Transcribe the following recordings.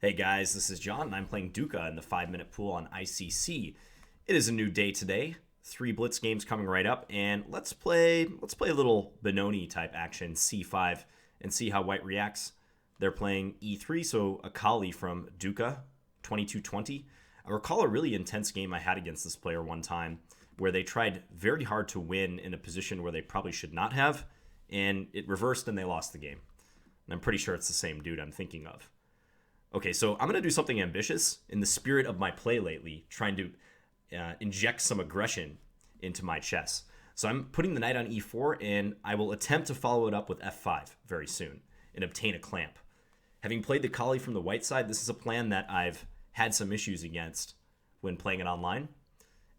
Hey guys, this is John, and I'm playing Duca in the 5-minute pool on ICC. It is a new day today. 3 Blitz games coming right up, and let's play a little Benoni type action, C5, and see how White reacts. They're playing E3, so a Colle from Duca, 2220. I recall a really intense game I had against this player one time, where they tried very hard to win in a position where they probably should not have, and it reversed and they lost the game. And I'm pretty sure it's the same dude I'm thinking of. Okay, so I'm going to do something ambitious in the spirit of my play lately, trying to inject some aggression into my chess. So I'm putting the knight on e4, and I will attempt to follow it up with f5 very soon and obtain a clamp. Having played the Colle from the white side, this is a plan that I've had some issues against when playing it online.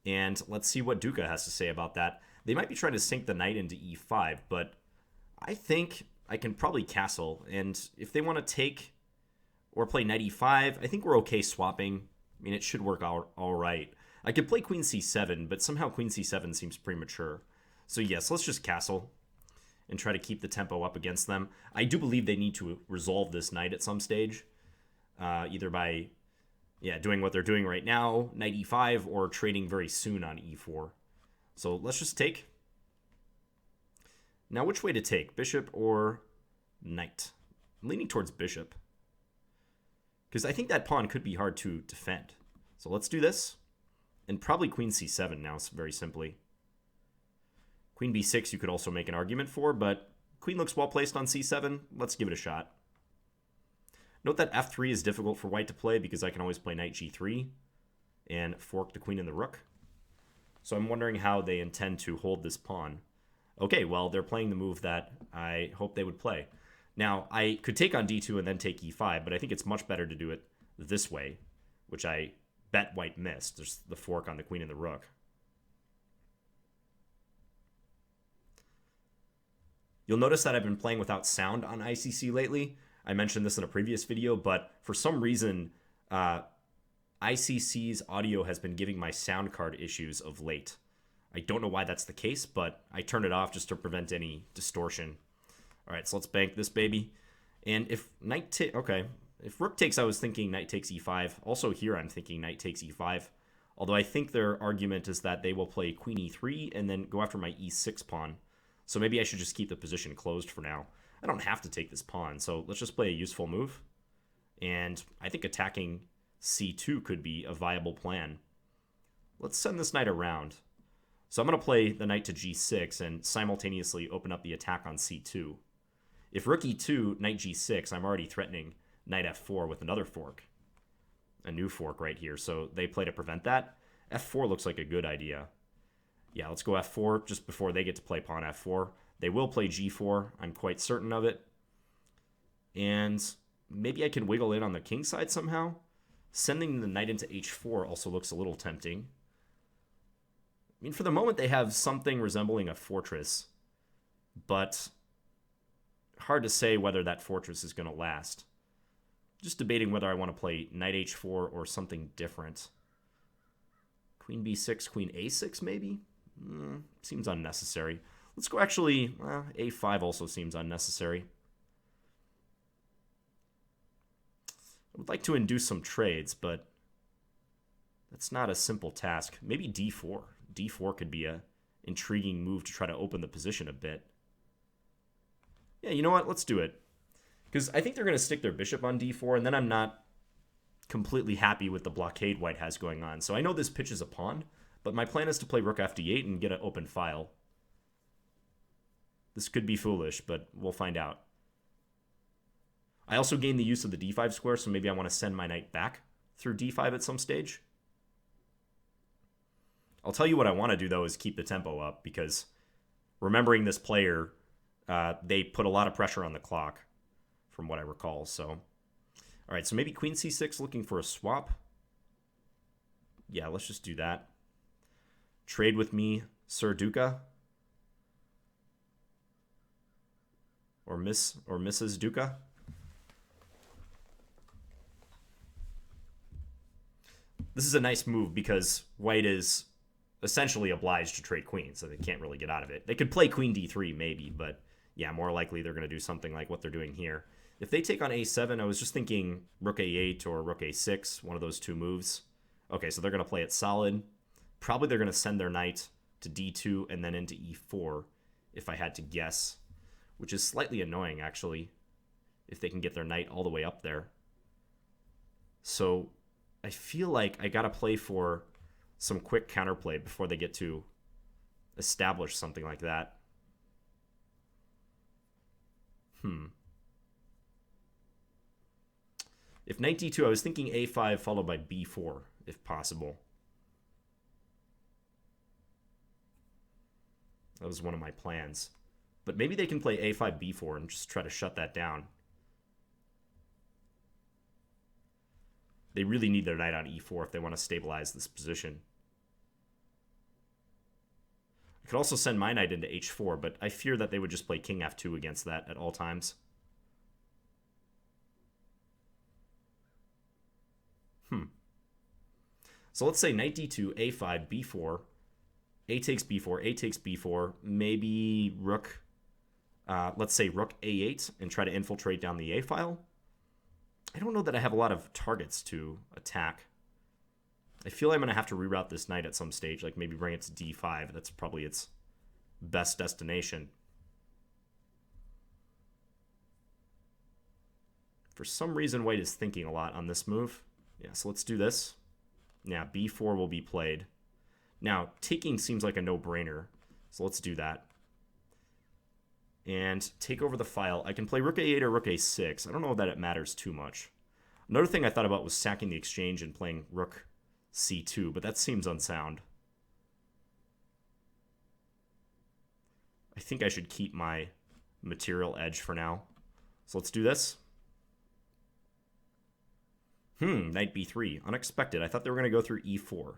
And let's see what Duca has to say about that. They might be trying to sink the knight into e5, but I think I can probably castle. And if they want to take or play knight e5, I think we're okay swapping. I mean, it should work out all right. I could play queen c7, but somehow queen c7 seems premature. So yes, let's just castle and try to keep the tempo up against them. I do believe they need to resolve this knight at some stage, either by doing what they're doing right now, knight e5, or trading very soon on e4. So let's just take. Now, which way to take, bishop or knight? I'm leaning towards bishop, because I think that pawn could be hard to defend. So let's do this. And probably queen c7 now, very simply. Queen b6 you could also make an argument for, but queen looks well placed on c7. Let's give it a shot. Note that f3 is difficult for white to play because I can always play knight g3 and fork the queen and the rook. So I'm wondering how they intend to hold this pawn. Okay, well, they're playing the move that I hope they would play. Now, I could take on d2 and then take e5, but I think it's much better to do it this way, which I bet white missed. There's the fork on the queen and the rook. You'll notice that I've been playing without sound on ICC lately. I mentioned this in a previous video, but for some reason, ICC's audio has been giving my sound card issues of late. I don't know why that's the case, but I turned it off just to prevent any distortion. All right, so let's bank this baby. And if if rook takes, I was thinking knight takes e5. Also here, I'm thinking knight takes e5. Although I think their argument is that they will play queen e3 and then go after my e6 pawn. So maybe I should just keep the position closed for now. I don't have to take this pawn, so let's just play a useful move. And I think attacking c2 could be a viable plan. Let's send this knight around. So I'm going to play the knight to g6 and simultaneously open up the attack on c2. If rook e2, knight g6, I'm already threatening knight f4 with another fork. A new fork right here, so they play to prevent that. f4 looks like a good idea. Yeah, let's go f4 just before they get to play pawn f4. They will play g4, I'm quite certain of it. And maybe I can wiggle in on the king side somehow. Sending the knight into h4 also looks a little tempting. I mean, for the moment, they have something resembling a fortress, but hard to say whether that fortress is going to last. Just debating whether I want to play knight h4 or something different. Queen b6, queen a6 maybe? Seems unnecessary. Let's go actually, a5 also seems unnecessary. I would like to induce some trades, but that's not a simple task. Maybe d4. d4 could be a intriguing move to try to open the position a bit. Yeah, you know what? Let's do it. Because I think they're going to stick their bishop on d4, and then I'm not completely happy with the blockade white has going on. So I know this pitches a pawn, but my plan is to play rook fd8 and get an open file. This could be foolish, but we'll find out. I also gain the use of the d5 square, so maybe I want to send my knight back through d5 at some stage. I'll tell you what I want to do, though, is keep the tempo up, because remembering this player, they put a lot of pressure on the clock, from what I recall. So, all right, so maybe queen c6 looking for a swap. Yeah, let's just do that. Trade with me, Sir Duca. Or Mrs. Duca. This is a nice move because white is essentially obliged to trade queen, so they can't really get out of it. They could play queen d3 maybe, but yeah, more likely they're going to do something like what they're doing here. If they take on a7, I was just thinking rook a8 or rook a6, one of those two moves. Okay, so they're going to play it solid. Probably they're going to send their knight to d2 and then into e4, if I had to guess, which is slightly annoying, actually, if they can get their knight all the way up there. So I feel like I got to play for some quick counterplay before they get to establish something like that. If knight d2, I was thinking a5 followed by b4, if possible. That was one of my plans. But maybe they can play a5, b4 and just try to shut that down. They really need their knight on e4 if they want to stabilize this position. I could also send my knight into h4, but I fear that they would just play king f2 against that at all times. So let's say knight d2, a5, b4, a takes b4, a takes b4, maybe rook, let's say rook a8 and try to infiltrate down the a file. I don't know that I have a lot of targets to attack. I feel I'm going to have to reroute this knight at some stage, like maybe bring it to d5. That's probably its best destination. For some reason, white is thinking a lot on this move. Yeah, so let's do this. Now, b4 will be played. Now, taking seems like a no-brainer, so let's do that. And take over the file. I can play rook a8 or rook a6. I don't know that it matters too much. Another thing I thought about was sacking the exchange and playing rook c2, but that seems unsound. I think I should keep my material edge for now. So let's do this. Knight b3. Unexpected. I thought they were going to go through e4.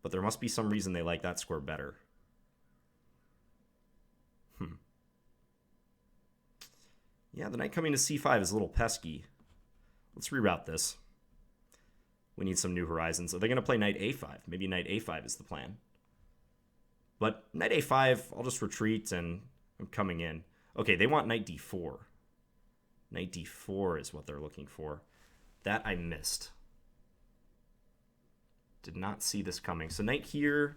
But there must be some reason they like that square better. Yeah, the knight coming to c5 is a little pesky. Let's reroute this. We need some new horizons. Are they going to play knight a5? Maybe knight a5 is the plan. But knight a5, I'll just retreat and I'm coming in. Okay, they want knight d4. Knight d4 is what they're looking for. That I missed. Did not see this coming. So knight here,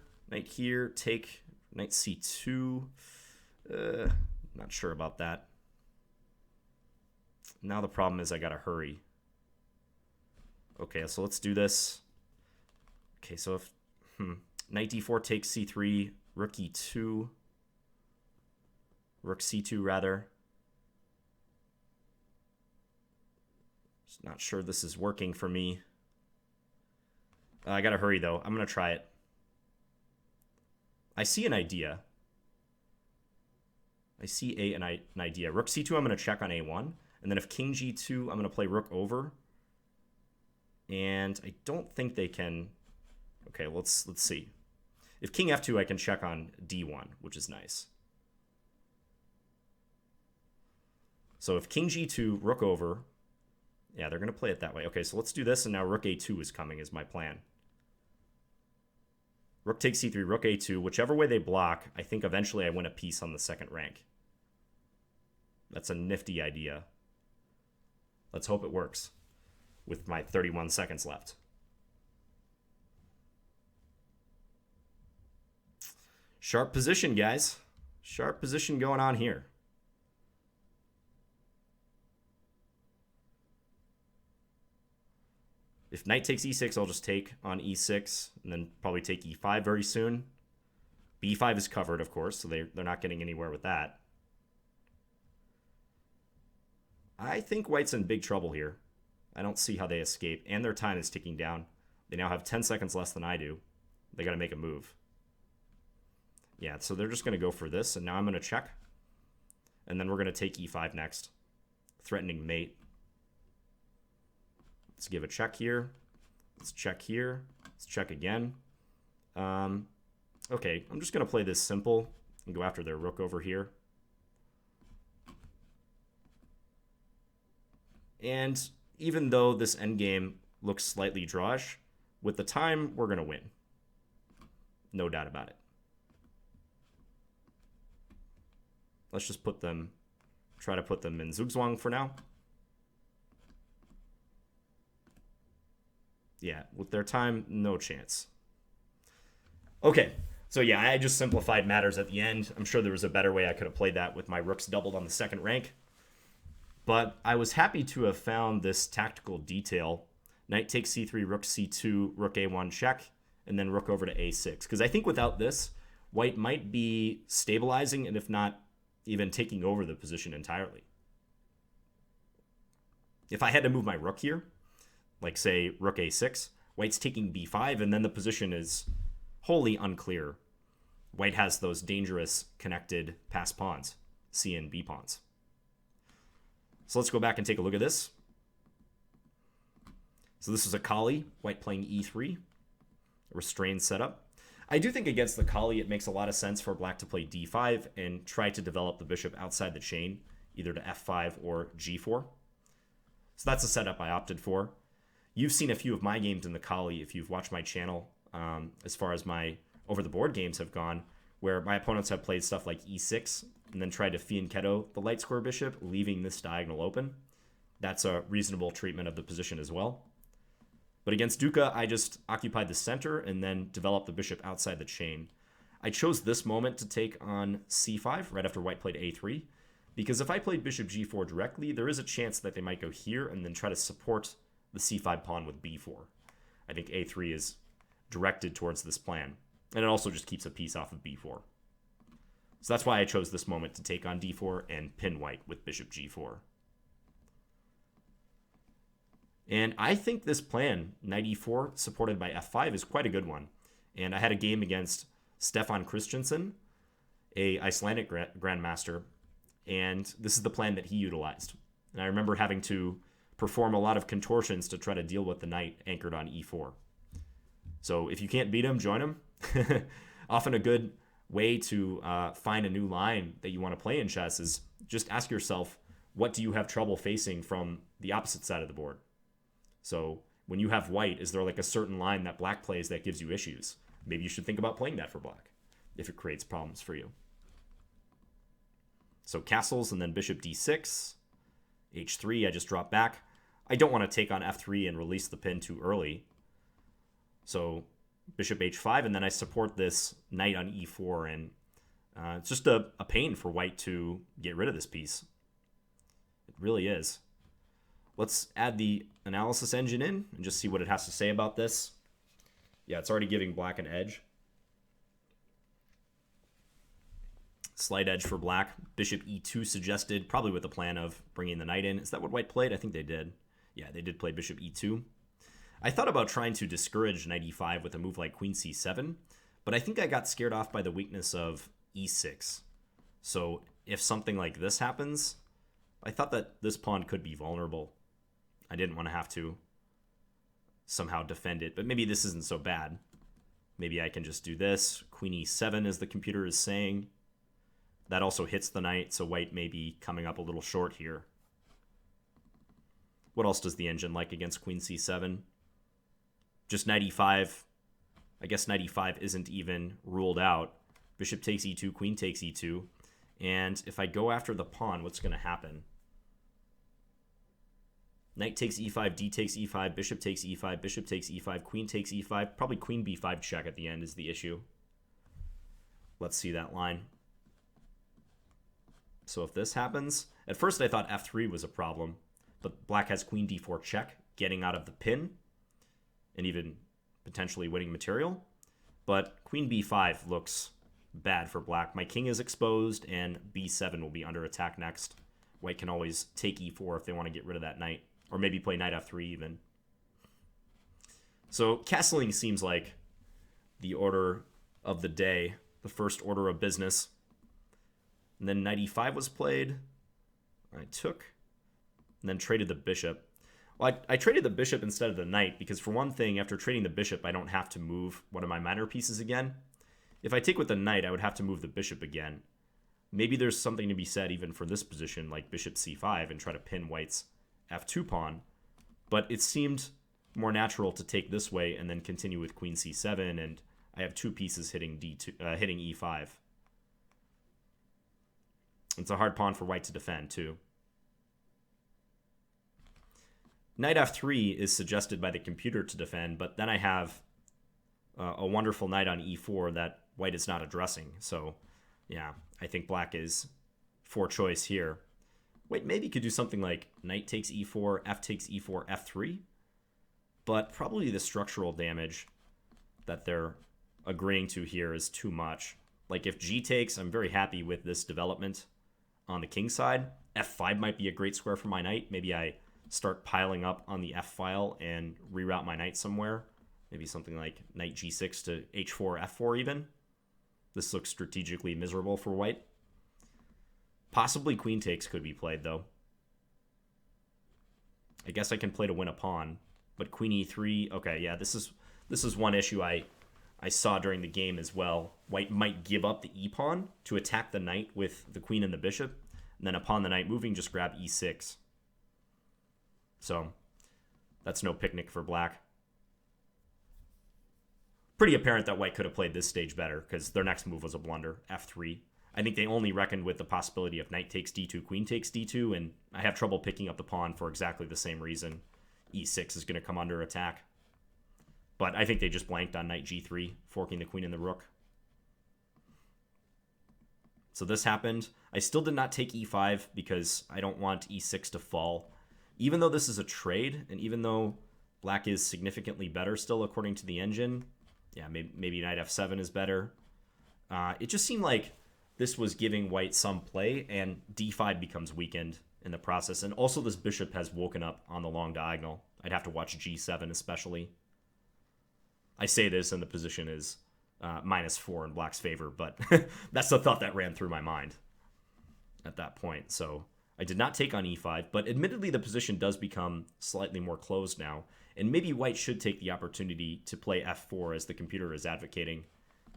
take knight c2. Not sure about that. Now the problem is I gotta hurry. Okay, so let's do this. Okay, so if knight d4 takes c3, rook e2, rook c2 rather. Just not sure this is working for me. I gotta hurry though. I'm gonna try it. I see an idea. I see an idea. Rook c2, I'm gonna check on a1. And then if king g2, I'm gonna play rook over. And I don't think they can. Okay, let's see. If king f2, I can check on d1, which is nice. So if king g2, rook over. Yeah, they're gonna play it that way. Okay, so let's do this, and now rook a2 is coming is my plan. Rook takes c3, rook a2. Whichever way they block, I think eventually I win a piece on the second rank. That's a nifty idea. Let's hope it works with my 31 seconds left. Sharp position, guys. Sharp position going on here. If knight takes e6, I'll just take on e6 and then probably take e5 very soon. b5 is covered, of course, so they're not getting anywhere with that. I think white's in big trouble here. I don't see how they escape, and their time is ticking down. They now have 10 seconds less than I do. They got to make a move. Yeah, so they're just going to go for this, and now I'm going to check. And then we're going to take e5 next. Threatening mate. Let's give a check here. Let's check here. Let's check again. Okay, I'm just going to play this simple and go after their rook over here. And even though this endgame looks slightly drawish, with the time, we're going to win. No doubt about it. Let's just try to put them in Zugzwang for now. Yeah, with their time, no chance. Okay, so yeah, I just simplified matters at the end. I'm sure there was a better way I could have played that with my rooks doubled on the second rank. But I was happy to have found this tactical detail. Knight takes c3, rook c2, rook a1 check, and then rook over to a6. Because I think without this, white might be stabilizing, and if not, even taking over the position entirely. If I had to move my rook here, like say rook a6, white's taking b5, and then the position is wholly unclear. White has those dangerous connected pass pawns, c and b pawns. So let's go back and take a look at this. So this is a Colle, white playing e3, a restrained setup. I do think against the Colle, it makes a lot of sense for black to play d5 and try to develop the bishop outside the chain, either to f5 or g4. So that's a setup I opted for. You've seen a few of my games in the Colle if you've watched my channel, as far as my over-the-board games have gone, where my opponents have played stuff like e6 and then tried to fianchetto the light square bishop, leaving this diagonal open. That's a reasonable treatment of the position as well. But against duca, I just occupied the center and then developed the bishop outside the chain. I chose this moment to take on c5 right after white played a3, because if I played bishop g4 directly, there is a chance that they might go here and then try to support the c5 pawn with b4. I think a3 is directed towards this plan, and it also just keeps a piece off of b4. So that's why I chose this moment to take on d4 and pin white with bishop g4. And I think this plan, knight e4, supported by f5, is quite a good one. And I had a game against Stefan Christensen, a Icelandic grandmaster, and this is the plan that he utilized. And I remember having to perform a lot of contortions to try to deal with the knight anchored on e4. So if you can't beat him, join him. Often a good way to find a new line that you want to play in chess is just ask yourself, what do you have trouble facing from the opposite side of the board? So when you have white, is there like a certain line that black plays that gives you issues? Maybe you should think about playing that for black if it creates problems for you. So castles and then bishop d6, h3, I just drop back. I don't want to take on f3 and release the pin too early. So bishop h5, and then I support this knight on e4, and it's just a pain for white to get rid of this piece. It really is. Let's add the analysis engine in and just see what it has to say about this. Yeah, it's already giving black an edge. Slight edge for black. Bishop e2 suggested, probably with the plan of bringing the knight in. Is that what white played? I think they did. Yeah, they did play bishop e2. I thought about trying to discourage knight e5 with a move like queen c7, but I think I got scared off by the weakness of e6. So if something like this happens, I thought that this pawn could be vulnerable. I didn't want to have to somehow defend it, but maybe this isn't so bad. Maybe I can just do this. Queen e7, as the computer is saying. That also hits the knight, so white may be coming up a little short here. What else does the engine like against queen c7? Just knight e5. I guess knight e5 isn't even ruled out. Bishop takes e2, queen takes e2. And if I go after the pawn, what's going to happen? Knight takes e5, d takes e5, bishop takes e5, bishop takes e5, queen takes e5. Probably queen b5 check at the end is the issue. Let's see that line. So if this happens, at first I thought f3 was a problem, but black has queen d4 check, getting out of the pin, and even potentially winning material. But queen b5 looks bad for black. My king is exposed, and b7 will be under attack next. White can always take e4 if they want to get rid of that knight, or maybe play knight f3 even. So castling seems like the order of the day, the first order of business. And then knight e5 was played. I took, and then traded the bishop. Well, I traded the bishop instead of the knight because, for one thing, after trading the bishop, I don't have to move one of my minor pieces again. If I take with the knight, I would have to move the bishop again. Maybe there's something to be said even for this position, like bishop c5, and try to pin white's f2 pawn. But it seemed more natural to take this way and then continue with queen c7, and I have two pieces hitting hitting e5. It's a hard pawn for white to defend, too. knight f3 is suggested by the computer to defend, but then I have a wonderful knight on e4 that white is not addressing. So, yeah, I think black is for choice here. White maybe could do something like knight takes e4, f takes e4, f3, but probably the structural damage that they're agreeing to here is too much. Like if g takes, I'm very happy with this development on the king side. f5 might be a great square for my knight. Maybe I start piling up on the f file and reroute my knight somewhere. Maybe something like knight g6 to h4, f4 even. This looks strategically miserable for white. Possibly queen takes could be played, though. I guess I can play to win a pawn, but queen e3. Okay, yeah, this is one issue I saw during the game as well. White might give up the e-pawn to attack the knight with the queen and the bishop, and then upon the knight moving, just grab e6. So that's no picnic for black. Pretty apparent that white could have played this stage better because their next move was a blunder, f3. I think they only reckoned with the possibility of knight takes d2, queen takes d2, and I have trouble picking up the pawn for exactly the same reason. e6 is going to come under attack. But I think they just blanked on knight g3, forking the queen and the rook. So this happened. I still did not take e5 because I don't want e6 to fall. Even though this is a trade, and even though black is significantly better still according to the engine, yeah, maybe knight f7 is better. It just seemed like this was giving white some play, and d5 becomes weakened in the process. And also this bishop has woken up on the long diagonal. I'd have to watch g7 especially. I say this, and the position is -4 in black's favor, but that's the thought that ran through my mind at that point. So I did not take on e5, but admittedly the position does become slightly more closed now, and maybe white should take the opportunity to play f4 as the computer is advocating,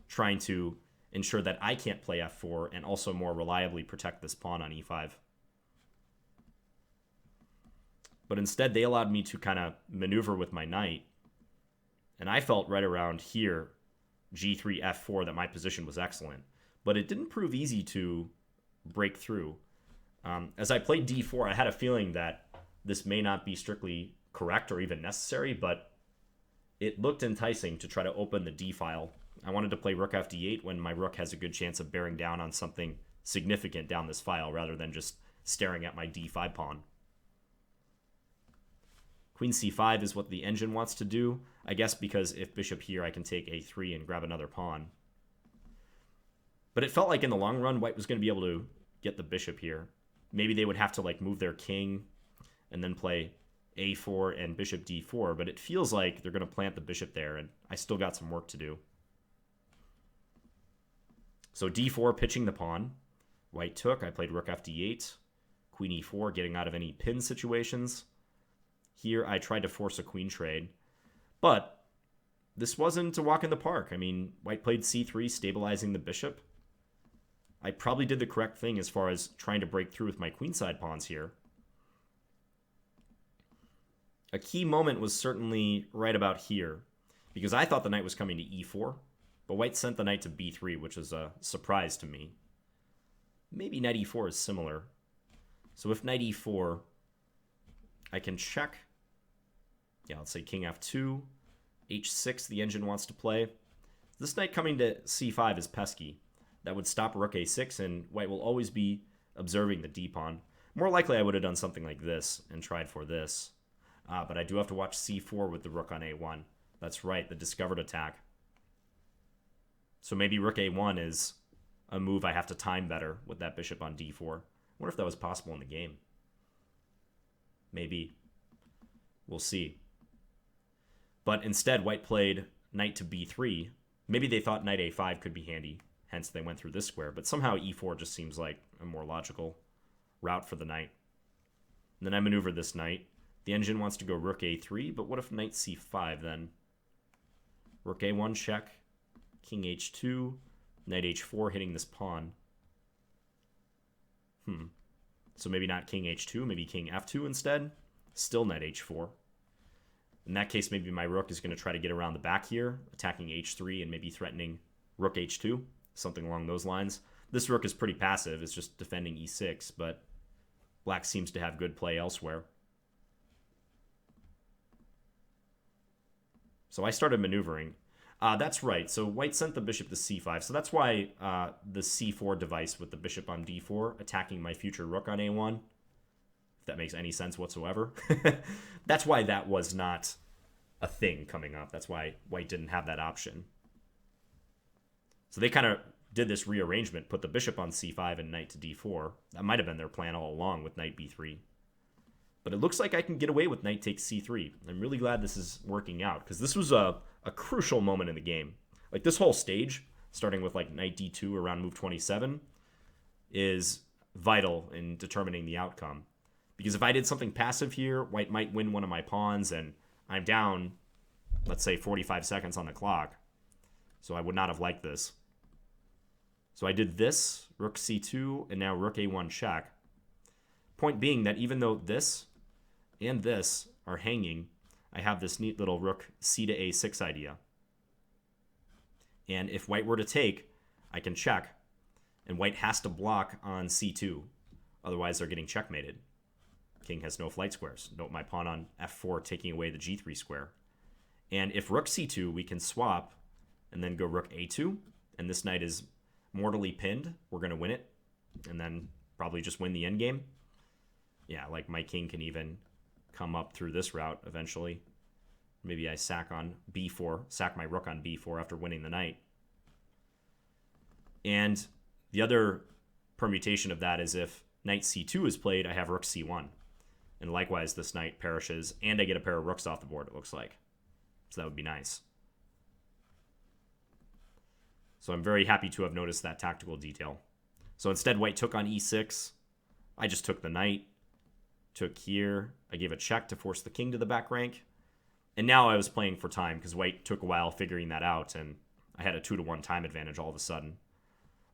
trying to ensure that I can't play f4 and also more reliably protect this pawn on e5. But instead, they allowed me to kind of maneuver with my knight, and I felt right around here, g3, f4, that my position was excellent. But it didn't prove easy to break through. As I played d4, I had a feeling that this may not be strictly correct or even necessary, but it looked enticing to try to open the d file. I wanted to play rook fd8 when my rook has a good chance of bearing down on something significant down this file rather than just staring at my d5 pawn. Queen c5 is what the engine wants to do, I guess because if bishop here, I can take a3 and grab another pawn. But it felt like in the long run, white was going to be able to get the bishop here. Maybe they would have to like move their king and then play a4 and bishop d4, but it feels like they're going to plant the bishop there, and I still got some work to do. So d4, pitching the pawn. White took. I played rook fd8. Queen e4, getting out of any pin situations. Here, I tried to force a queen trade. But this wasn't a walk in the park. I mean, white played c3, stabilizing the bishop. I probably did the correct thing as far as trying to break through with my queenside pawns here. A key moment was certainly right about here, because I thought the knight was coming to e4, but white sent the knight to b3, which was a surprise to me. Maybe knight e4 is similar. So if knight e4, I can check. Yeah, let's say king f2, h6 the engine wants to play. This knight coming to c5 is pesky. That would stop rook a6, and white will always be observing the d-pawn. More likely I would have done something like this and tried for this. But I do have to watch c4 with the rook on a1. That's right, the discovered attack. So maybe rook a1 is a move I have to time better with that bishop on d4. I wonder if that was possible in the game. Maybe. We'll see. But instead, white played knight to b3. Maybe they thought knight a5 could be handy, hence they went through this square. But somehow e4 just seems like a more logical route for the knight. And then I maneuver this knight. The engine wants to go rook a3, but what if knight c5 then? Rook a1 check, king h2, knight h4 hitting this pawn. So maybe not king h2, maybe king f2 instead. Still knight h4. In that case, maybe my rook is going to try to get around the back here, attacking h3 and maybe threatening rook h2, something along those lines. This rook is pretty passive, it's just defending e6, but black seems to have good play elsewhere. So I started maneuvering. That's right. So white sent the bishop to c5. So that's why the c4 device with the bishop on d4 attacking my future rook on a1, if that makes any sense whatsoever. That's why that was not a thing coming up. That's why white didn't have that option. So they kind of did this rearrangement, put the bishop on c5 and knight to d4. That might have been their plan all along with knight b3. But it looks like I can get away with knight takes c3. I'm really glad this is working out, because this was a crucial moment in the game. Like, this whole stage, starting with like knight d2 around move 27, is vital in determining the outcome. Because if I did something passive here, white might win one of my pawns, and I'm down, let's say, 45 seconds on the clock. So I would not have liked this. So I did this, rook c2, and now rook a1 check. Point being that even though this and this are hanging, I have this neat little rook c to a6 idea. And if white were to take, I can check, and white has to block on c2. Otherwise, they're getting checkmated. King has no flight squares. Note my pawn on f4 taking away the g3 square. And if rook c2, we can swap and then go rook a2, and this knight is mortally pinned. We're going to win it, and then probably just win the endgame. Yeah, like my king can even come up through this route eventually. Maybe I sack on b4, sack my rook on b4 after winning the knight. And the other permutation of that is if knight c2 is played, I have rook c1. And likewise, this knight perishes, and I get a pair of rooks off the board, it looks like. So that would be nice. So I'm very happy to have noticed that tactical detail. So instead, white took on e6. I just took the knight. Took here. I gave a check to force the king to the back rank. And now I was playing for time because white took a while figuring that out, and I had a 2-to-1 time advantage all of a sudden.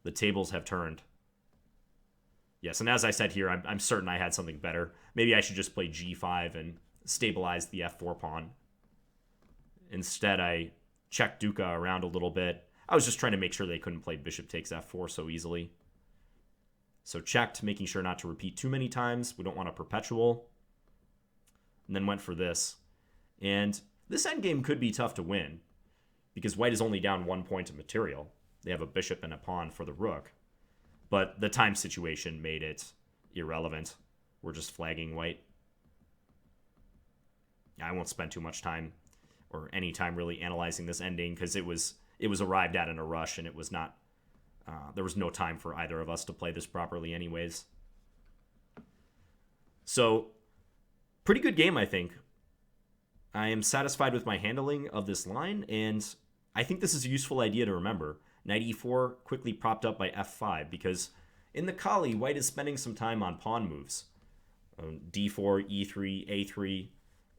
The tables have turned. Yes, and as I said here, I'm certain I had something better. Maybe I should just play g5 and stabilize the f4 pawn. Instead, I checked duca around a little bit. I was just trying to make sure they couldn't play bishop takes f4 so easily. So checked, making sure not to repeat too many times. We don't want a perpetual. And then went for this. And this endgame could be tough to win, because white is only down 1 point of material. They have a bishop and a pawn for the rook. But the time situation made it irrelevant. We're just flagging white. I won't spend too much time, or any time really, analyzing this ending, because it was arrived at in a rush, and it was not... there was no time for either of us to play this properly anyways. So, pretty good game, I think. I am satisfied with my handling of this line, and I think this is a useful idea to remember. Knight e4 quickly propped up by f5, because in the Colle, white is spending some time on pawn moves. d4, e3, a3,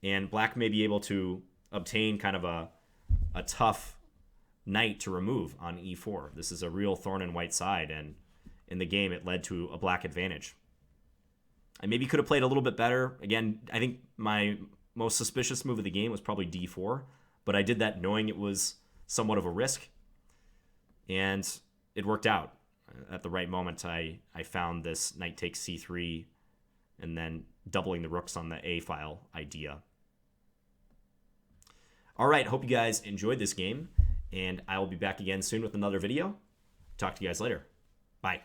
and black may be able to obtain kind of a tough knight to remove on e4. This is a real thorn in white's side, and in the game it led to a black advantage. I maybe could have played a little bit better. Again, I think my most suspicious move of the game was probably d4, but I did that knowing it was somewhat of a risk, and it worked out. At the right moment, I found this knight takes c3 and then doubling the rooks on the a file idea. All right, hope you guys enjoyed this game, and I will be back again soon with another video. Talk to you guys later. Bye.